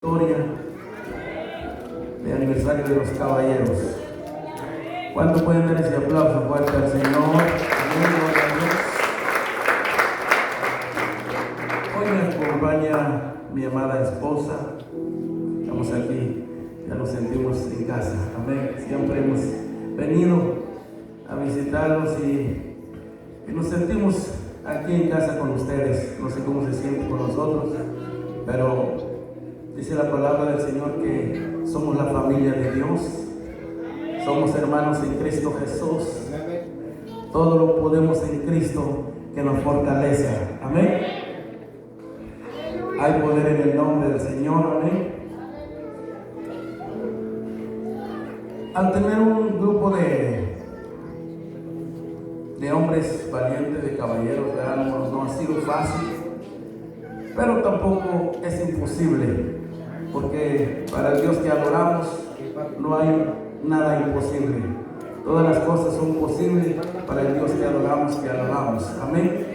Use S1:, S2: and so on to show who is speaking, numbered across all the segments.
S1: historia de aniversario de los caballeros. ¿Cuánto pueden dar ese aplauso fuerte al Señor? Amén, gloria a Dios. Hoy me acompaña mi amada esposa. Estamos aquí, ya nos sentimos en casa. Amén. Siempre hemos venido a visitarlos y nos sentimos aquí en casa con ustedes. No sé cómo se sienten con nosotros, pero dice la palabra del Señor que somos la familia de Dios, somos hermanos en Cristo Jesús. Todo lo podemos en Cristo que nos fortalece. Amén. Hay poder en el nombre del Señor. Amén. Al tener un grupo de hombres valientes, de caballeros, no ha sido fácil, pero tampoco es imposible, porque para el Dios que adoramos no hay nada imposible. Todas las cosas son posibles para el Dios que adoramos, amén.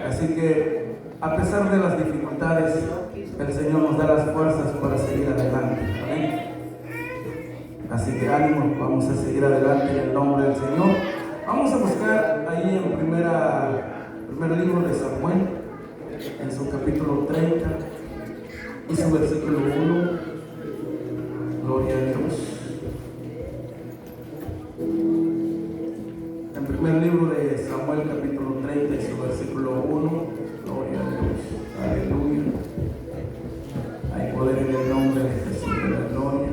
S1: Así que a pesar de las dificultades, el Señor nos da las fuerzas para seguir adelante, amén. Así que ánimo, vamos a seguir adelante en el nombre del Señor. Vamos a buscar ahí en primer libro de Samuel, en su capítulo 30 y su versículo 1. Gloria a Dios. En primer libro de Samuel, capítulo 30 y su versículo 1. Gloria a Dios. Aleluya. Hay poder en el nombre de Jesús de la gloria.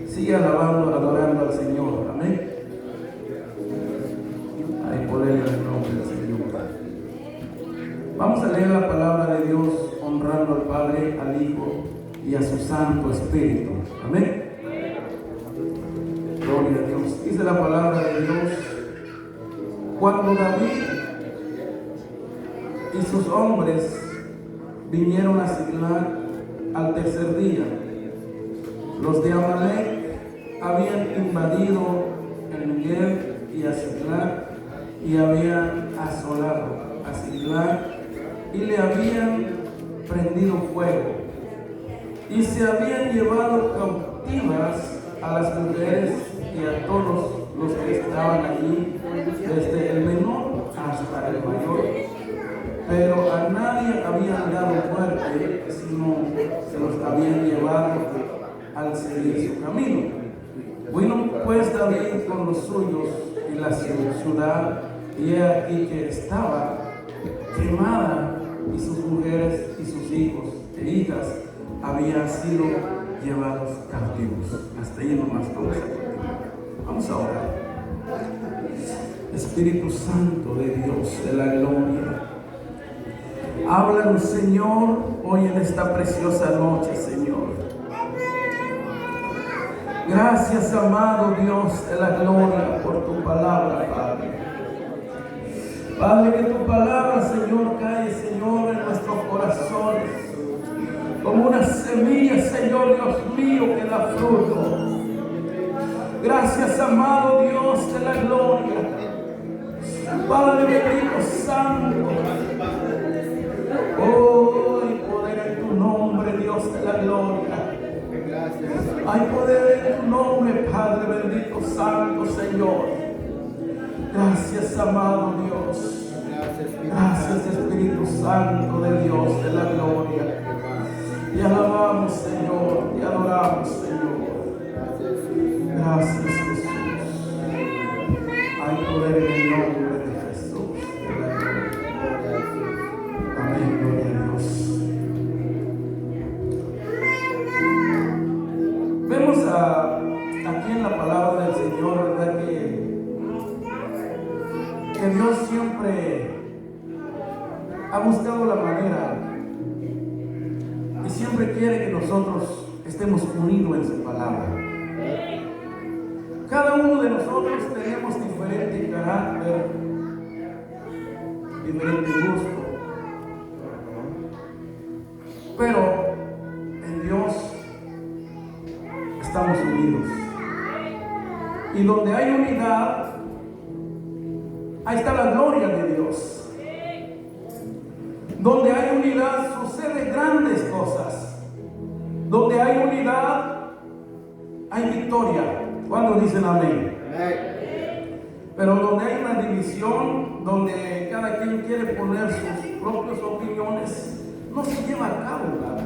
S1: Sigue alabando, adorando al Señor. Amén. Hay poder en el nombre del Señor. Vamos a leer la palabra de Dios honrando al Padre, al Hijo y a su Santo Espíritu. Amén. Gloria a Dios. Dice la palabra de Dios: cuando David y sus hombres vinieron a Siglag al tercer día, los de Amalek habían invadido el Negev y a Siglag y habían asolado a Siglag y le habían prendido fuego y se habían llevado cautivas a las mujeres y a todos los que estaban allí, desde el menor hasta el mayor, pero a nadie habían dado muerte, sino se los habían llevado al seguir su camino. Vino pues David con los suyos y la ciudad, y he aquí que estaba quemada, y sus mujeres y sus hijos e hijas habían sido llevados cautivos. Hasta ahí nomás vamos a orar. Espíritu Santo de Dios, de la gloria, háblanos, Señor, hoy en esta preciosa noche, Señor. Gracias, amado Dios de la gloria, por tu palabra, Padre. Padre, que tu palabra, Señor, cae, Señor, en nuestros corazones, como una semilla, Señor, Dios mío, que da fruto. Gracias, amado Dios de la gloria. Padre bendito, santo. Oh, hay poder en tu nombre, Dios de la gloria. Hay poder en tu nombre, Padre bendito, santo, Señor. Gracias, amado Dios. Gracias, Espíritu Santo de Dios de la gloria. Te alabamos, Señor. Te adoramos, Señor. Gracias, Jesús. Hay poder en el nombre de Jesús de la gloria. Amén, gloria a Dios. Vemos aquí en la palabra del Señor, ¿verdad? Que Dios siempre ha buscado la manera y siempre quiere que nosotros estemos unidos en su palabra. Cada uno de nosotros tenemos diferente carácter, diferente gusto, pero en Dios estamos unidos. Y donde hay unidad, ahí está la gloria de Dios. Donde hay unidad suceden grandes cosas. Donde hay unidad, hay victoria. ¿Cuándo dicen amén? Pero donde hay una división, donde cada quien quiere poner sus propias opiniones, no se lleva a cabo nada.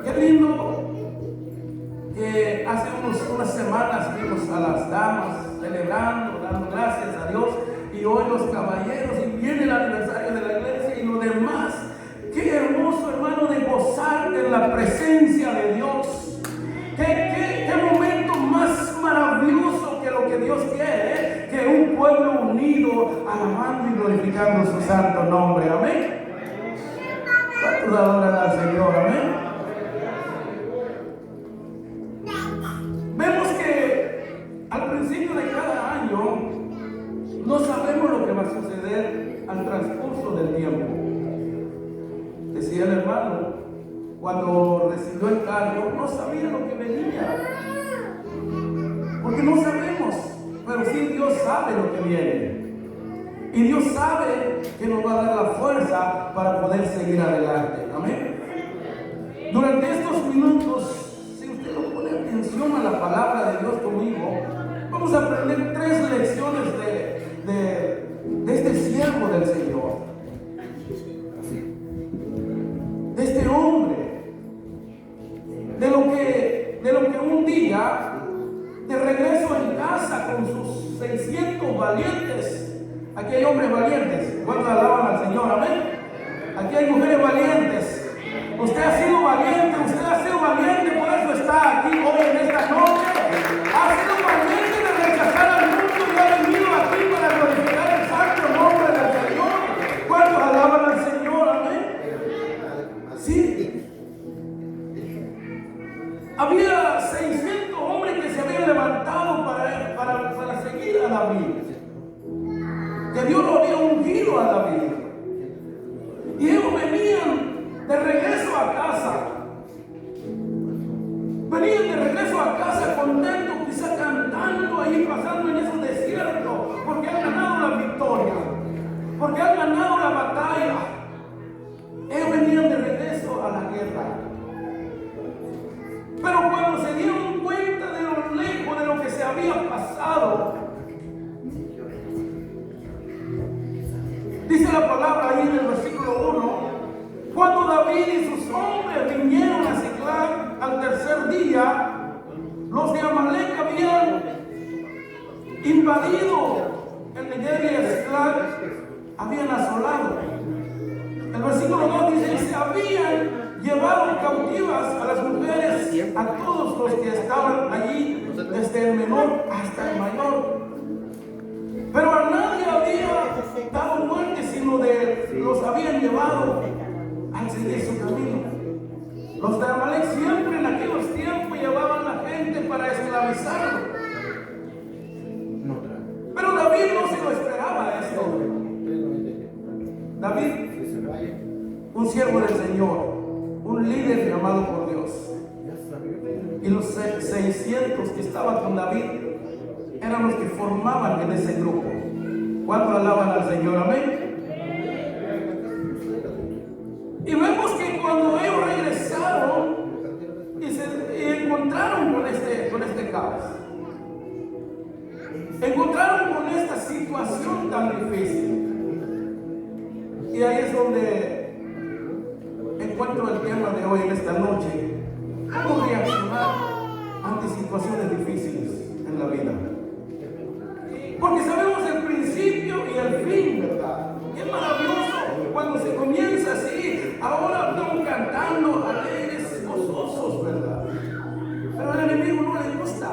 S1: Qué lindo que hace unas semanas vimos a las damas celebrando, dando gracias a Dios, y hoy los caballeros, y viene el aniversario de la iglesia y lo demás. Qué hermoso, hermano, de gozar en la presencia de Dios. Qué momento más maravilloso que lo que Dios quiere, que un pueblo unido, alabando y glorificando su santo nombre. Amén. ¿Cuántos adoran al Señor? Amén. Vemos que al principio de cada año no sabemos lo que va a suceder al transcurso del tiempo. Decía el hermano, cuando recibió el cargo, no sabía lo que venía. Porque no sabemos, pero sí Dios sabe lo que viene. Y Dios sabe que nos va a dar la fuerza para poder seguir adelante. Amén. Durante estos minutos, si usted no pone atención a la palabra de Dios conmigo, vamos a aprender 3 lecciones de este siervo del Señor. De este hombre. De lo que un día, de regreso en casa con sus 600 valientes. Aquí hay hombres valientes. ¿Cuántos alaban al Señor? Amén. Aquí hay mujeres valientes. Usted ha sido valiente, por eso está aquí hoy en esta noche. Ha sido valiente de rechazar al mundo y ha venido aquí para glorificar el santo nombre del Señor. ¿Cuántos alaban al Señor? Amén. Sí. Había 600 hombres que se habían levantado para seguir a David. Que Dios lo había ungido a David. Y ellos venían de regreso a casa. Venían de regreso a casa contentos, quizás cantando ahí, pasando en esos desiertos, porque han ganado la victoria, porque han ganado la batalla. Ellos venían de regreso a la guerra. Pero cuando se dieron cuenta de lo lejos de lo que se había pasado, dice la palabra ahí en el versículo 1, cuando David y sus hombres vinieron a Siclag al tercer día, los de Amalek habían invadido el Negev y el Siclag, habían asolado. El versículo 2 dice, y se habían llevado cautivas a las mujeres, a todos los que estaban allí, desde el menor hasta el mayor. Pero a nadie había dado muerte, sino los habían llevado al seguir su camino. Los de Amalek siempre en aquellos tiempos llevaban a la gente para esclavizarlo. Pero David no se lo esperaba esto. David, un siervo del Señor, un líder llamado por Dios. Y los 600 que estaban con David eran los que formaban en ese grupo. ¿Cuánto alaban al Señor? Amén. Y vemos que cuando ellos regresaron y encontraron con este caos, encontraron con esta situación tan difícil. Y ahí es donde encuentro el tema de hoy en esta noche. ¿Cómo reaccionar ante situaciones difíciles en la vida? Porque sabemos el principio y el fin, ¿verdad? Es maravilloso cuando se comienza así. Ahora estamos cantando alegres, gozosos, ¿verdad? Pero al enemigo no le gusta.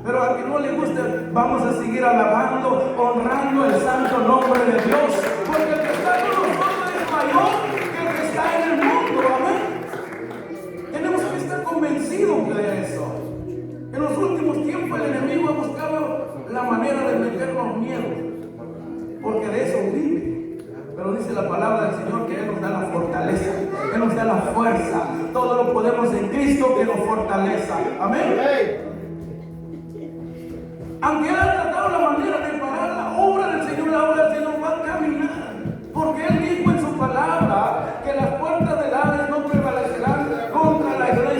S1: Pero al que no le gusta, vamos a seguir alabando, honrando el santo nombre de Dios. Porque el que está con nosotros es mayor que el que está en el mundo. Amén. Tenemos que estar convencidos de eso. En los últimos tiempos el enemigo ha buscado la manera de meternos miedo, porque de eso vive. Pero dice la palabra del Señor que Él nos da la fortaleza, Él nos da la fuerza. Todo lo podemos en Cristo que nos fortaleza. Amén. Aunque Él ha tratado la manera de parar la obra del Señor, la obra del Señor va a caminar, porque Él dijo en su palabra que las puertas del Hades no prevalecerán contra la iglesia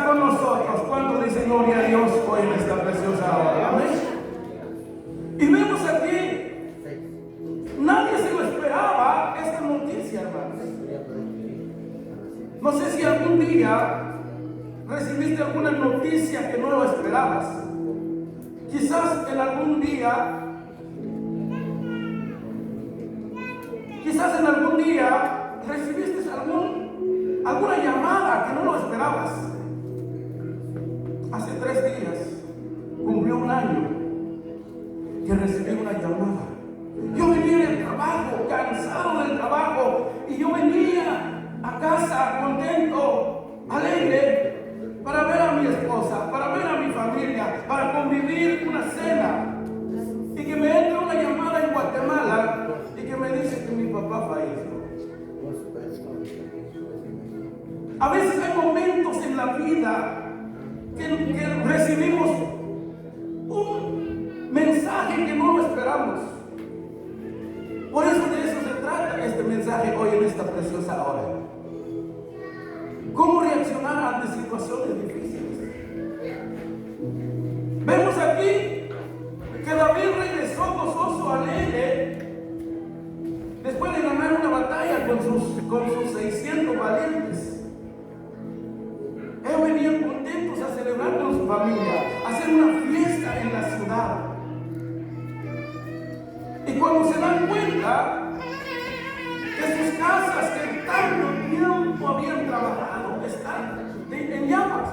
S1: con nosotros. ¿Cuánto dicen gloria a Dios hoy en esta preciosa hora? Amén. Y vemos aquí, nadie se lo esperaba esta noticia, hermanos. No sé si algún día recibiste alguna noticia que no lo esperabas. Quizás en algún día recibiste alguna llamada que no lo esperabas. Hace 3 días cumplió un año que recibí una llamada. Yo venía del trabajo, cansado del trabajo, y yo venía a casa contento, alegre, para ver a mi esposa, para ver a mi familia, para convivir una cena. Y que me entra una llamada en Guatemala y que me dice que mi papá falleció. A veces hay momentos en la vida que recibimos un mensaje que no lo esperamos. Por eso de eso se trata este mensaje hoy en esta preciosa hora. ¿Cómo reaccionar ante situaciones difíciles? Vemos aquí que David regresó gozoso, alegre, después de ganar una batalla con sus 600 valientes. Ellos venían contentos a celebrar con su familia, a hacer una fiesta en la ciudad. Y cuando se dan cuenta que sus casas que tanto tiempo habían trabajado están en llamas,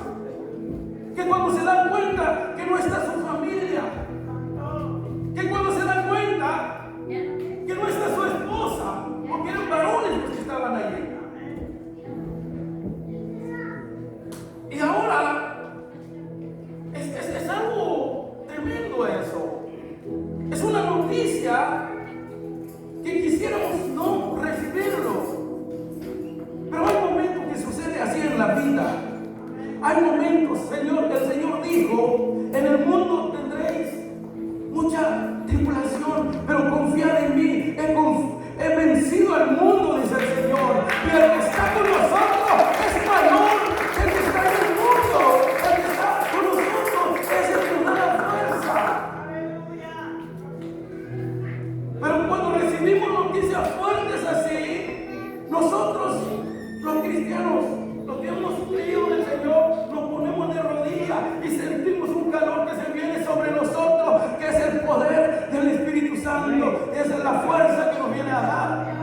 S1: que cuando se dan cuenta que no está su familia, que cuando se dan cuenta que no está su esposa, porque eran varones los que estaban allí. Y ahora es algo tremendo eso. Es una noticia que quisiéramos no recibirlo. Pero hay momentos que sucede así en la vida. Hay momentos, el Señor dijo, en el mundo tendréis mucha tribulación, pero confiad en mí. He vencido al mundo, dice el Señor. Y el que está con nosotros es mayor. El que está en el mundo, el que está con nosotros es el que nos da la fuerza. Pero cuando recibimos noticias fuertes así, nosotros, los cristianos, los que hemos creído en el Señor, nos ponemos de rodillas y sentimos un calor que se viene sobre nosotros, que es el poder del Espíritu Santo, que es la fuerza que nos viene a dar.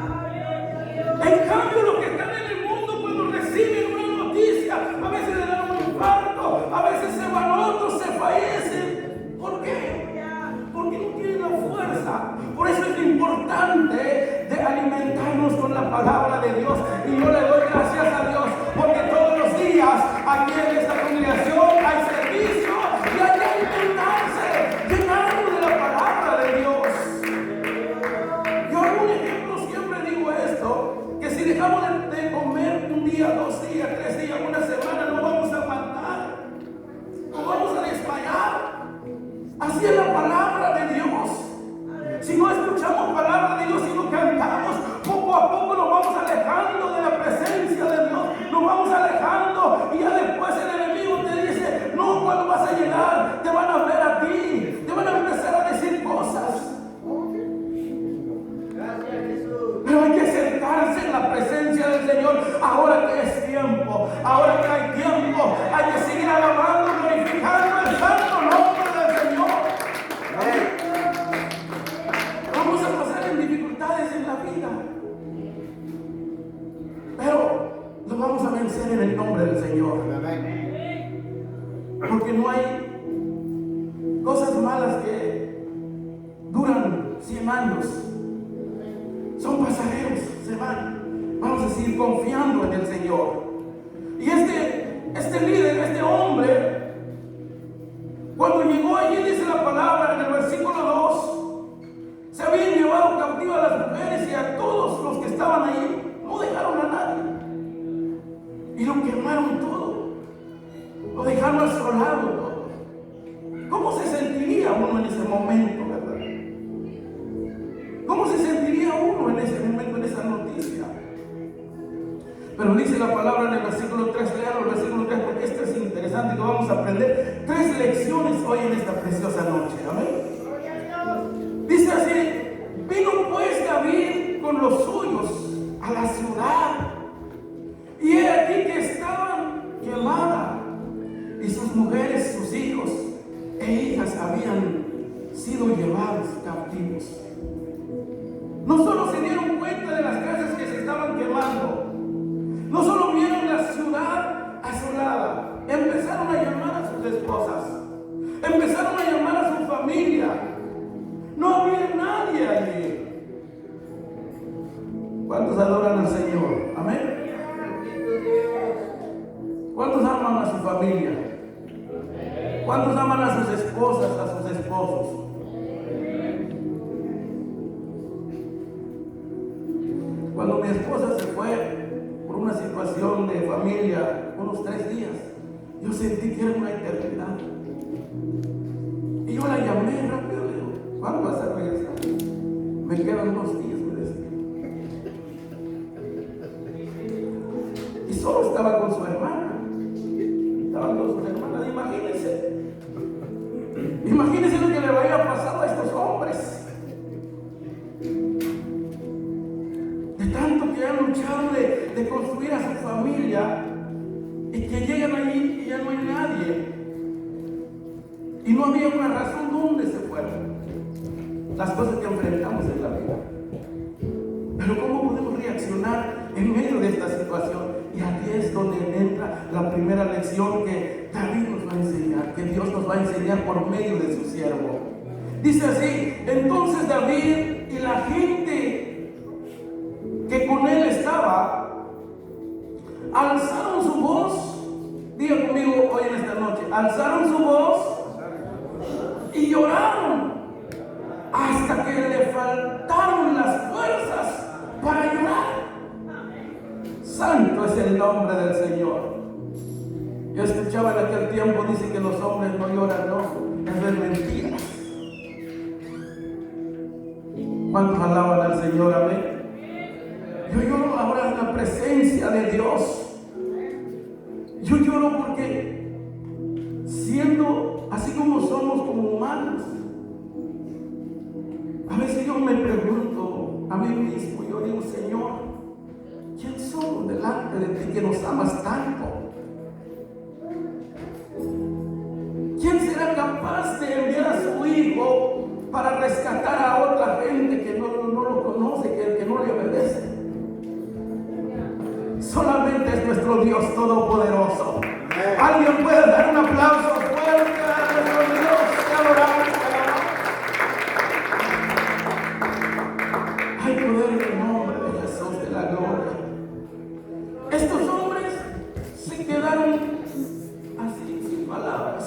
S1: En cambio, los que están en el mundo, cuando reciben una noticia, a veces le dan un infarto, a veces se van otros, se fallecen. ¿Por qué? Porque no tienen la fuerza. Por eso es importante de alimentarnos con la palabra de Dios. Y yo le doy gracias a Dios, porque todos los días aquí en esta congregación hay servicio y hay que alimentarse, llenarnos de la palabra de Dios. Yo hago un ejemplo, siempre digo esto, que si dejamos de comer un día, 2 días, 3 días, una semana, no vamos a matar, no vamos a desmayar. Así es la palabra de Dios. Si no escuchamos palabra de Dios y no cantamos, poco a poco nos vamos alejando de la presencia de Dios, nos vamos alejando, y ya después el enemigo te dice, no, cuando vas a llegar, te van a ver a ti, te van a empezar a decir cosas. Pero hay que sentarse en la presencia del Señor, ahora que es tiempo, ahora que hay tiempo, hay que seguir alabando, glorificando el santo nombre del Señor. Vamos a pasar en dificultades en la vida, pero lo vamos a vencer en el nombre del Señor. Porque no hay cosas malas que duran 100 años. Son pasajeros, se van. Vamos a seguir confiando en el Señor. Y este líder, este hombre, cuando llegó allí, dice la palabra en el versículo 2, se habían llevado cautiva a las mujeres y a todos los que estaban allí, no dejaron a nadie, y lo quemaron todo, lo dejaron asolado todo. ¿Cómo se sentiría uno en ese momento, verdad? ¿Cómo se sentiría uno en ese momento, en esa noticia? Pero dice la palabra en el versículo 3, lean el versículo 3, porque este es es interesante, que vamos a aprender 3 lecciones hoy en esta preciosa noche. Amén. Dice así: vino pues David con los suyos a la ciudad, y he aquí que estaban quemadas, y sus mujeres, sus hijos e hijas habían sido llevados cautivos. No solo se dieron cuenta de las casas que se estaban quemando, no solo vieron la ciudad asolada, empezaron a llamar a sus esposas, empezaron a llamar a su familia. No había nadie allí. ¿Cuántos adoran al Señor? Amén. ¿Cuántos aman a su familia? ¿Cuántos aman a sus esposas, a sus esposos? Cuando mi esposa se fue por una situación de familia, unos 3 días, yo sentí que era una eternidad. Y yo la llamé rápido, le digo: ¿cuándo vas a regresar? Me quedan unos días, me decía. Y solo estaba con su hermana. Estaban con sus hermanas. Imagínense lo que le había pasado a estos hombres. De tanto que han luchado de construir a su familia, y que llegan allí y ya no hay nadie. Y no había una razón dónde se fueron. Las cosas que enfrentamos en la vida. Pero ¿cómo podemos reaccionar en medio de esta situación? Y aquí es donde entra la primera lección que David nos va a enseñar, que Dios nos va a enseñar por medio de su siervo. Dice así: entonces David y la gente que con él estaba alzaron su voz. Diga conmigo hoy en esta noche: alzaron su voz y lloraron hasta que le faltaron las fuerzas para llorar. Santo es el nombre del Señor. Yo escuchaba en aquel tiempo, dice que los hombres no lloran, no, es de mentiras. ¿Cuántos alaban al Señor? Amén. Yo lloro ahora en la presencia de Dios. Yo lloro porque, siendo así como somos como humanos, a veces yo me pregunto a mí mismo, yo digo: Señor, ¿quién somos delante de ti que nos amas tanto? ¿Quién será capaz de enviar a su Hijo para rescatar a otra gente que no lo conoce, que no le obedece? Solamente es nuestro Dios Todopoderoso. ¿Alguien puede dar un aplauso fuerte a nuestro Dios? Te adoramos, te adoramos. Hay poder en el nombre de Jesús de la gloria. Estos hombres se quedaron así, sin palabras.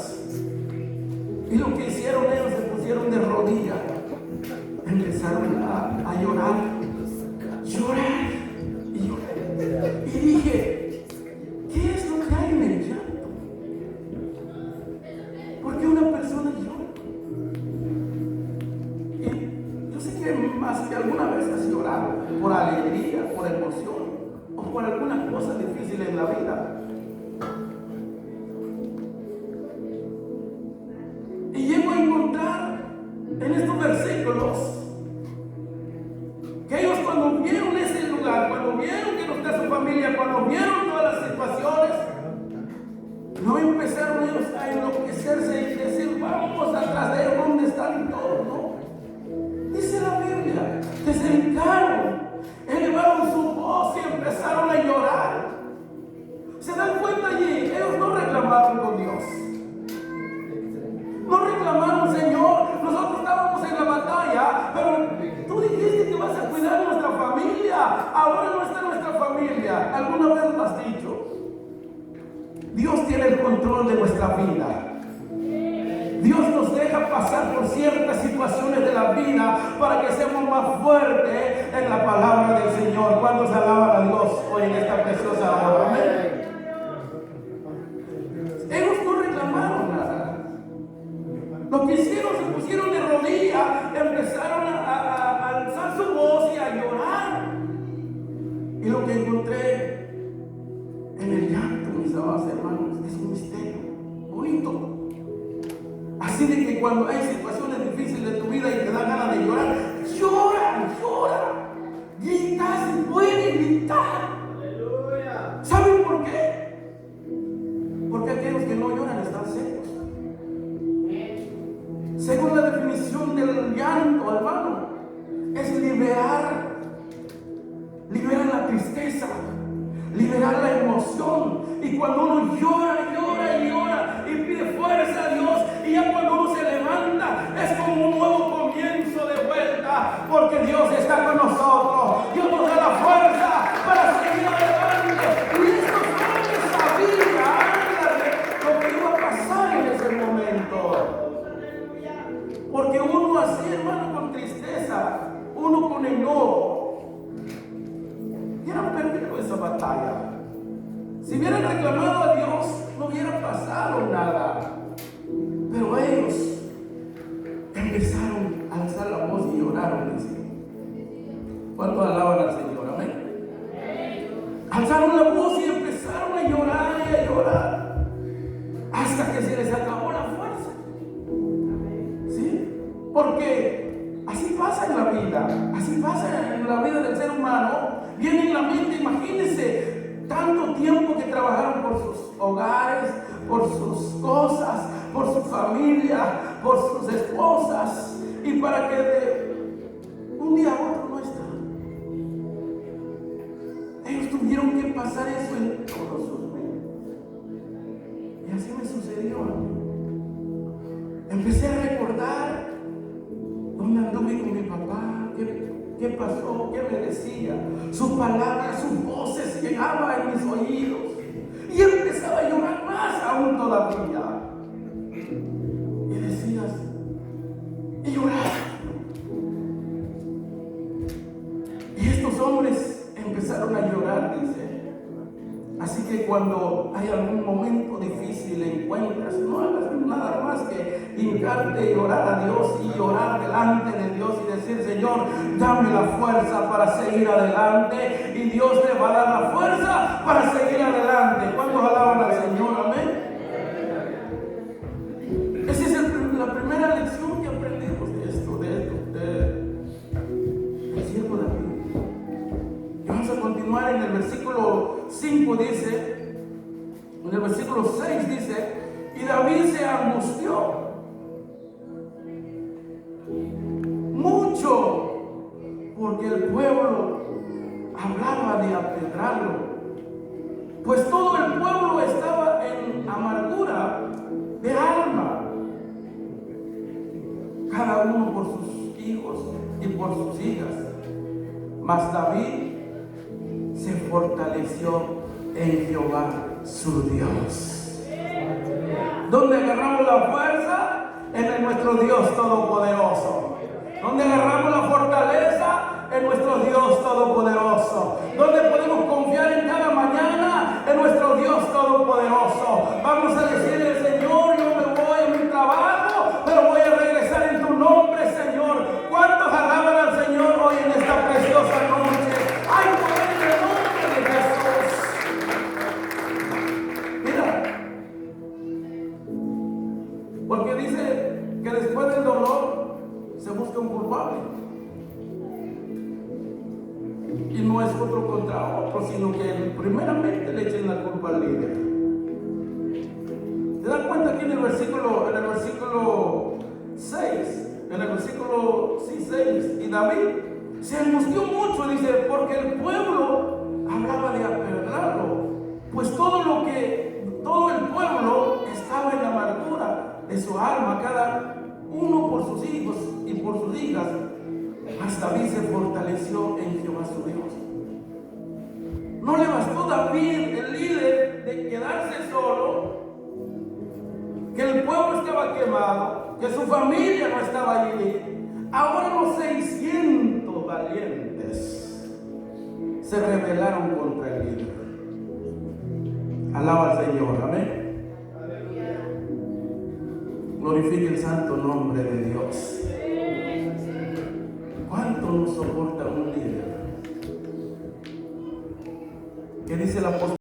S1: Y lo que hicieron, ellos se pusieron de rodillas. Empezaron a llorar. Llorar y llorar. Y dije: ¿qué es lo que hay en el llanto? ¿Por qué una persona llora? Y yo sé que más que alguna vez has llorado por alegría, por emoción, o por alguna cosa difícil en la vida. Y llego a encontrar en estos versículos que ellos, cuando vieron ese lugar, cuando vieron que no está su familia, cuando vieron todas las situaciones, no empezaron ellos a enloquecerse y decir: vamos atrás de ellos, ¿dónde están todos? No. Dice la Biblia que se hincaron, elevaron su voz y empezaron a llorar. ¿Se dan cuenta allí? Ellos no reclamaron con Dios. No reclamaron: Señor, nosotros estábamos en la batalla, pero tú dijiste que vas a cuidar de nuestra familia. Ahora no está nuestra familia. ¿Alguna vez lo has dicho? Dios tiene el control de nuestra vida. Dios nos deja pasar por ciertas situaciones de la vida para que seamos más fuertes en la palabra del Señor. ¿Cuántos alaban a Dios hoy en esta preciosa hora? Amén. Ellos no reclamaron nada. Lo que hicieron, se pusieron de rodillas, empezaron a alzar su voz y a llorar. Y lo que encontré en el llanto, mis amados hermanos, es un misterio. Así de que cuando hay situaciones difíciles de tu vida y te da ganas de llorar, llora, llora. Grita si puedes gritar. ¿Saben por qué? Porque aquellos que no lloran están secos. Según la definición del llanto, hermano, es liberar la tristeza, liberar la emoción. Y cuando uno llora, llora y llora y pide fuerza a Dios, y ya cuando uno se levanta es como un nuevo comienzo de vuelta, porque Dios está con nosotros. Dios nos da la fuerza para seguir adelante. Y estos hombres sabían lo que iba a pasar en ese momento. Porque uno así, hermano, con tristeza, uno con enojo, hubieran perdido esa batalla. Si hubieran reclamado a Dios, no hubiera pasado nada. Pero ellos empezaron a alzar la voz y lloraron. Dice. ¿Cuánto alaban al Señor? Amén. Alzaron la voz y empezaron a llorar y a llorar hasta que se les acabó la fuerza. ¿Sí? Porque así pasa en la vida, así pasa en la vida del ser humano. Viene en la mente, imagínense, tanto tiempo que trabajaron por sus hogares, por sus cosas, por su familia, por sus esposas, y para que de un día a otro no están. Ellos tuvieron que pasar eso en todos sus vidas. Y así me sucedió. Empecé a recordar dónde anduve con mi papá, qué pasó, qué me decía. Sus palabras, sus voces llegaban en mis oídos. Y empezaba a llorar más aún todavía. Y decías, y lloraba. Y estos hombres empezaron a llorar, dice. Así que cuando hay algún momento difícil encuentras, no hagas nada más que hincarte y orar a Dios y orar delante de Dios y decir, Señor, dame la fuerza para seguir adelante, y Dios te va a dar la fuerza para seguir adelante. ¿Cuántos alaban al Señor? Amén. Esa es la primera lección que aprendimos de esto, del siervo David. Y vamos a continuar en el versículo 5, dice, en el versículo 6 dice, y David se angustió mucho porque el pueblo hablaba de apedrearlo, pues todo el pueblo estaba en amargura de alma, cada uno por sus hijos y por sus hijas. Mas David se fortaleció en Jehová su Dios. ¿Dónde agarramos la fuerza? En nuestro Dios Todopoderoso. ¿Dónde agarramos la fortaleza? En nuestro Dios Todopoderoso. ¿Dónde podemos confiar en cada mañana? En nuestro Dios Todopoderoso. Vamos a decirle, Señor, yo me voy a mi trabajo, pero voy a regresar en tu nombre, Señor. ¿Cuántos alaban al Señor hoy en esta preciosa noche? ¡Hay poder en el nombre de Jesús! Mira, porque dice que después del dolor se busca un culpable. Y no es otro contra otro, sino que primeramente le echen la culpa al líder. ¿Te das cuenta aquí en el versículo 6? En el versículo 6, y David se angustió mucho, dice, porque el pueblo hablaba de apedrearlo, pues todo el pueblo estaba en la amargura de su alma, cada uno por sus hijos y por sus hijas. Mas David se fortaleció en Jehová su Dios. No le bastó a David, el líder, de quedarse solo, que el pueblo estaba quemado, que su familia no estaba allí. Ahora los 600 valientes se rebelaron contra el líder. Alaba al Señor, amén. Glorifique el santo nombre de Dios. ¿Cuánto nos soporta un líder? ¿Qué dice el apóstol?